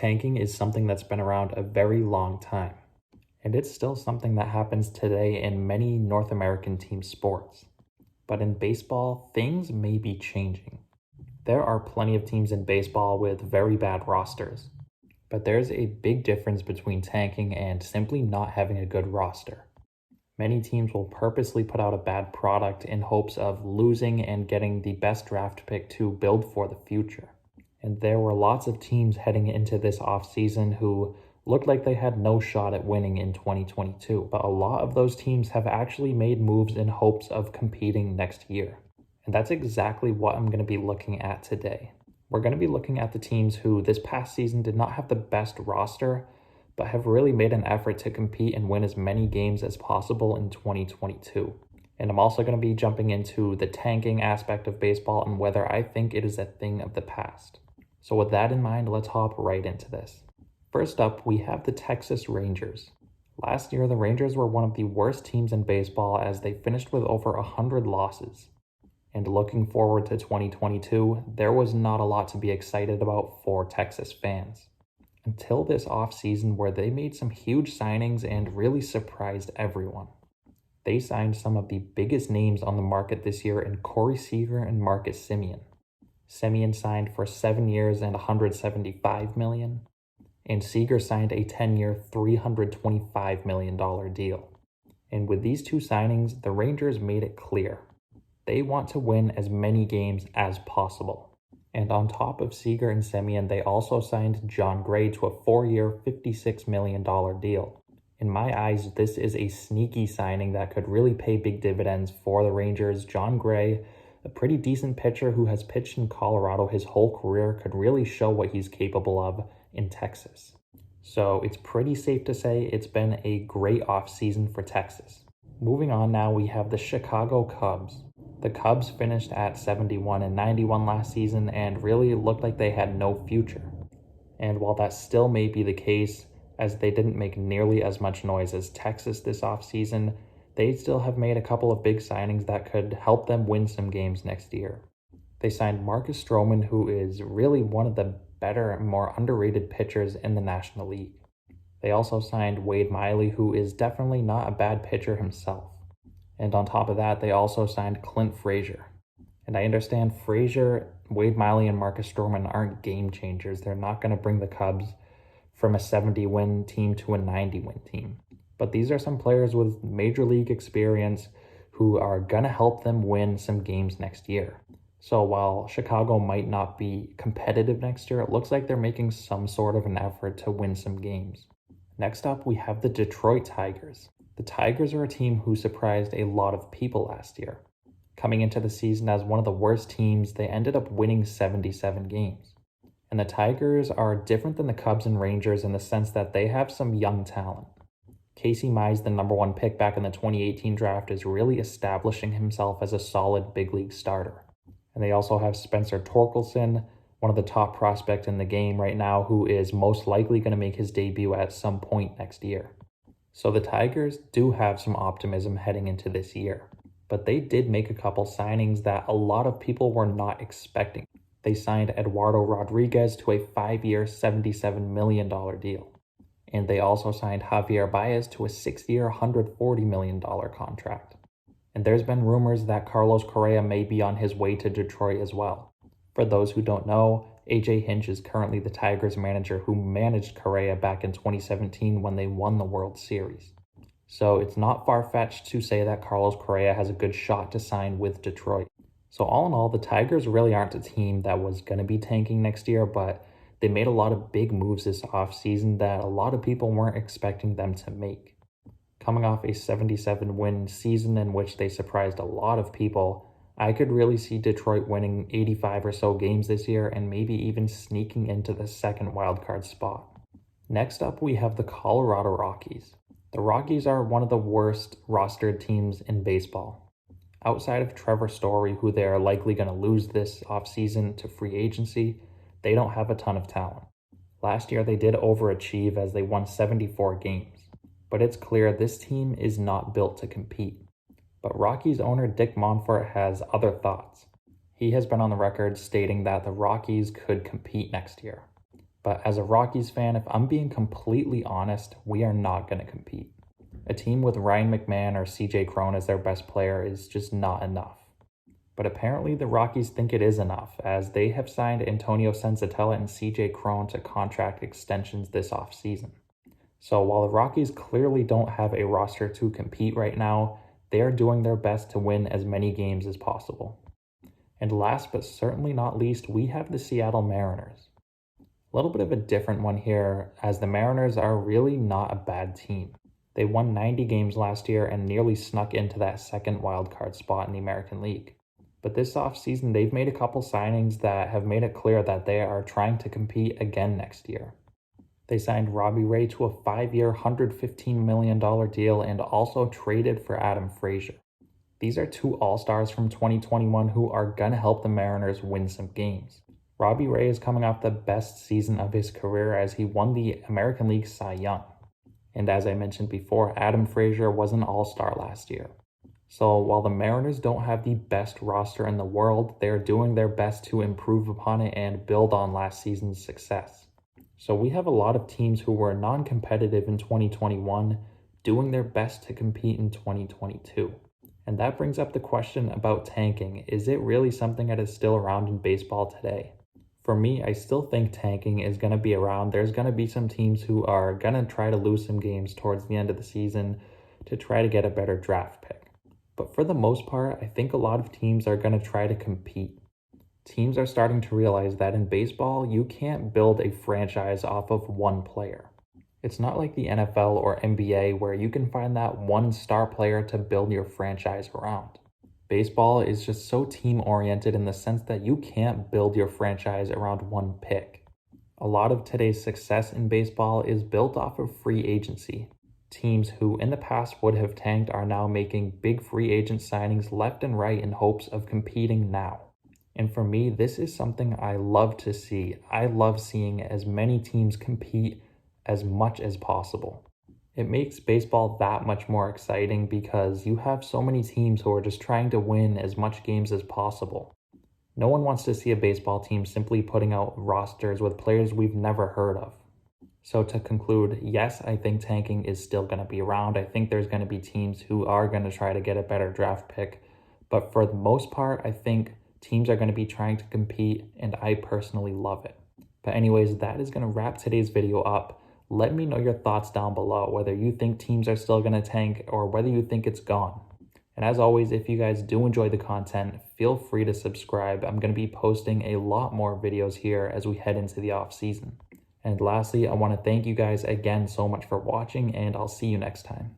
tanking is something that's been around a very long time, and it's still something that happens today in many North American team sports. But in baseball, things may be changing. There are plenty of teams in baseball with very bad rosters, but there's a big difference between tanking and simply not having a good roster. Many teams will purposely put out a bad product in hopes of losing and getting the best draft pick to build for the future. And there were lots of teams heading into this offseason who looked like they had no shot at winning in 2022. But a lot of those teams have actually made moves in hopes of competing next year. And that's exactly what I'm going to be looking at today. We're going to be looking at the teams who this past season did not have the best roster, but have really made an effort to compete and win as many games as possible in 2022. And I'm also going to be jumping into the tanking aspect of baseball and whether I think it is a thing of the past. So with that in mind, let's hop right into this. First up, we have the Texas Rangers. Last year, the Rangers were one of the worst teams in baseball as they finished with over 100 losses. And looking forward to 2022, there was not a lot to be excited about for Texas fans. Until this offseason where they made some huge signings and really surprised everyone. They signed some of the biggest names on the market this year in Corey Seager and Marcus Semien. Semien signed for 7 years and $175 million, and Seager signed a 10-year, $325 million deal. And with these two signings, the Rangers made it clear. They want to win as many games as possible. And on top of Seager and Semien, they also signed Jon Gray to a 4-year, $56 million deal. In my eyes, this is a sneaky signing that could really pay big dividends for the Rangers. Jon Gray, a pretty decent pitcher who has pitched in Colorado his whole career, could really show what he's capable of in Texas. So it's pretty safe to say it's been a great offseason for Texas. Moving on now, we have the Chicago Cubs. The Cubs finished at 71 and 91 last season and really looked like they had no future. And while that still may be the case, as they didn't make nearly as much noise as Texas this offseason, they still have made a couple of big signings that could help them win some games next year. They signed Marcus Stroman, who is really one of the better and more underrated pitchers in the National League. They also signed Wade Miley, who is definitely not a bad pitcher himself. And on top of that, they also signed Clint Frazier. And I understand Frazier, Wade Miley, and Marcus Stroman aren't game changers. They're not going to bring the Cubs from a 70-win team to a 90-win team. But these are some players with major league experience who are going to help them win some games next year. So while Chicago might not be competitive next year, it looks like they're making some sort of an effort to win some games. Next up, we have the Detroit Tigers. The Tigers are a team who surprised a lot of people last year. Coming into the season as one of the worst teams, they ended up winning 77 games. And the Tigers are different than the Cubs and Rangers in the sense that they have some young talent. Casey Mize, the number 1 pick back in the 2018 draft, is really establishing himself as a solid big league starter. And they also have Spencer Torkelson, one of the top prospects in the game right now, who is most likely going to make his debut at some point next year. So the Tigers do have some optimism heading into this year, but they did make a couple signings that a lot of people were not expecting. They signed Eduardo Rodriguez to a 5-year, $77 million deal. And they also signed Javier Baez to a 6-year, $140 million contract. And there's been rumors that Carlos Correa may be on his way to Detroit as well. For those who don't know, AJ Hinch is currently the Tigers manager who managed Correa back in 2017 when they won the World Series. So it's not far-fetched to say that Carlos Correa has a good shot to sign with Detroit. So all in all, the Tigers really aren't a team that was going to be tanking next year, but they made a lot of big moves this offseason that a lot of people weren't expecting them to make. Coming off a 77-win season in which they surprised a lot of people, I could really see Detroit winning 85 or so games this year and maybe even sneaking into the second wildcard spot. Next up, we have the Colorado Rockies. The Rockies are one of the worst rostered teams in baseball. Outside of Trevor Story, who they are likely going to lose this offseason to free agency, they don't have a ton of talent. Last year, they did overachieve as they won 74 games. But it's clear this team is not built to compete. But Rockies owner Dick Monfort has other thoughts. He has been on the record stating that the Rockies could compete next year. But as a Rockies fan, if I'm being completely honest, we are not going to compete. A team with Ryan McMahon or CJ Cron as their best player is just not enough. But apparently the Rockies think it is enough, as they have signed Antonio Senzatella and CJ Cron to contract extensions this offseason. So while the Rockies clearly don't have a roster to compete right now, they are doing their best to win as many games as possible. And last but certainly not least, we have the Seattle Mariners. A little bit of a different one here, as the Mariners are really not a bad team. They won 90 games last year and nearly snuck into that second wildcard spot in the American League. But this offseason, they've made a couple signings that have made it clear that they are trying to compete again next year. They signed Robbie Ray to a 5-year, $115 million deal and also traded for Adam Frazier. These are two All-Stars from 2021 who are going to help the Mariners win some games. Robbie Ray is coming off the best season of his career as he won the American League Cy Young. And as I mentioned before, Adam Frazier was an All-Star last year. So while the Mariners don't have the best roster in the world, they are doing their best to improve upon it and build on last season's success. So we have a lot of teams who were non-competitive in 2021 doing their best to compete in 2022. And that brings up the question about tanking. Is it really something that is still around in baseball today? For me, I still think tanking is going to be around. There's going to be some teams who are going to try to lose some games towards the end of the season to try to get a better draft pick. But for the most part, I think a lot of teams are going to try to compete. Teams are starting to realize that in baseball, you can't build a franchise off of one player. It's not like the NFL or NBA where you can find that one star player to build your franchise around. Baseball is just so team-oriented in the sense that you can't build your franchise around one pick. A lot of today's success in baseball is built off of free agency. Teams who in the past would have tanked are now making big free agent signings left and right in hopes of competing now. And for me, this is something I love to see. I love seeing as many teams compete as much as possible. It makes baseball that much more exciting because you have so many teams who are just trying to win as much games as possible. No one wants to see a baseball team simply putting out rosters with players we've never heard of. So to conclude, yes, I think tanking is still going to be around. I think there's going to be teams who are going to try to get a better draft pick. But for the most part, I think teams are going to be trying to compete, and I personally love it. But anyways, that is going to wrap today's video up. Let me know your thoughts down below, whether you think teams are still going to tank or whether you think it's gone. And as always, if you guys do enjoy the content, feel free to subscribe. I'm going to be posting a lot more videos here as we head into the off season. And lastly, I want to thank you guys again so much for watching, and I'll see you next time.